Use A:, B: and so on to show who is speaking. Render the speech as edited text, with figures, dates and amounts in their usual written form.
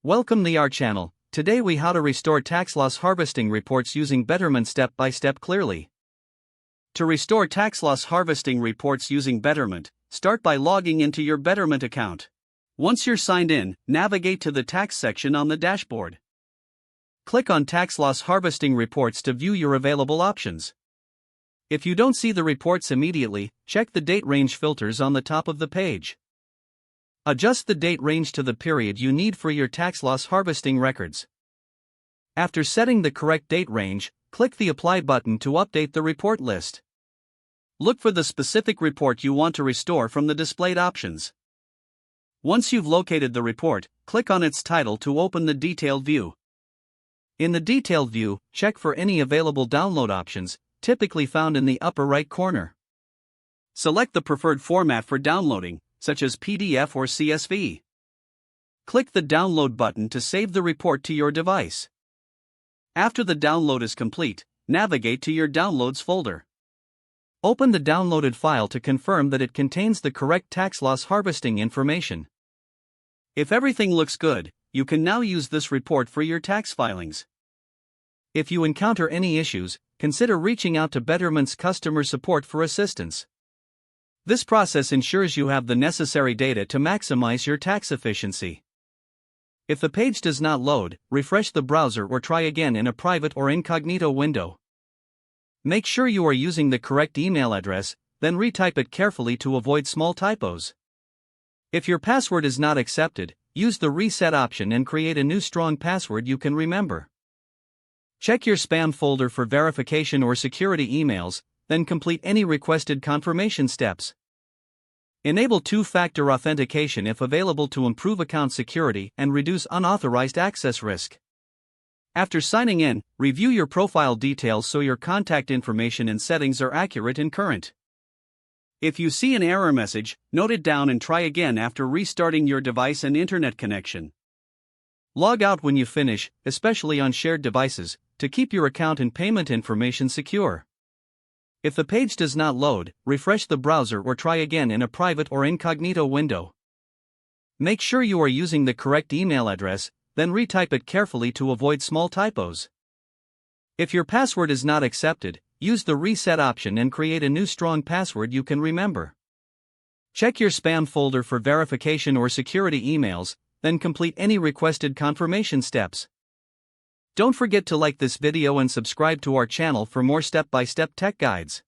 A: Welcome to our channel. Today we how to restore tax loss harvesting reports using Betterment step by step clearly. To restore tax loss harvesting reports using Betterment, start by logging into your Betterment account. Once you're signed in, navigate to the tax section on the dashboard. Click on tax loss harvesting reports to view your available options. If you don't see the reports immediately, check the date range filters on the top of the page. Adjust the date range to the period you need for your tax loss harvesting records. After setting the correct date range, click the Apply button to update the report list. Look for the specific report you want to restore from the displayed options. Once you've located the report, click on its title to open the detailed view. In the detailed view, check for any available download options, typically found in the upper right corner. Select the preferred format for downloading, such as PDF or CSV. Click the Download button to save the report to your device. After the download is complete, navigate to your Downloads folder. Open the downloaded file to confirm that it contains the correct tax loss harvesting information. If everything looks good, you can now use this report for your tax filings. If you encounter any issues, consider reaching out to Betterment's customer support for assistance. This process ensures you have the necessary data to maximize your tax efficiency. If the page does not load, refresh the browser or try again in a private or incognito window. Make sure you are using the correct email address, then retype it carefully to avoid small typos. If your password is not accepted, use the reset option and create a new strong password you can remember. Check your spam folder for verification or security emails, then complete any requested confirmation steps. Enable two-factor authentication if available to improve account security and reduce unauthorized access risk. After signing in, review your profile details so your contact information and settings are accurate and current. If you see an error message, note it down and try again after restarting your device and internet connection. Log out when you finish, especially on shared devices, to keep your account and payment information secure. If the page does not load, refresh the browser or try again in a private or incognito window. Make sure you are using the correct email address, then retype it carefully to avoid small typos. If your password is not accepted, use the reset option and create a new strong password you can remember. Check your spam folder for verification or security emails, then complete any requested confirmation steps. Don't forget to like this video and subscribe to our channel for more step-by-step tech guides.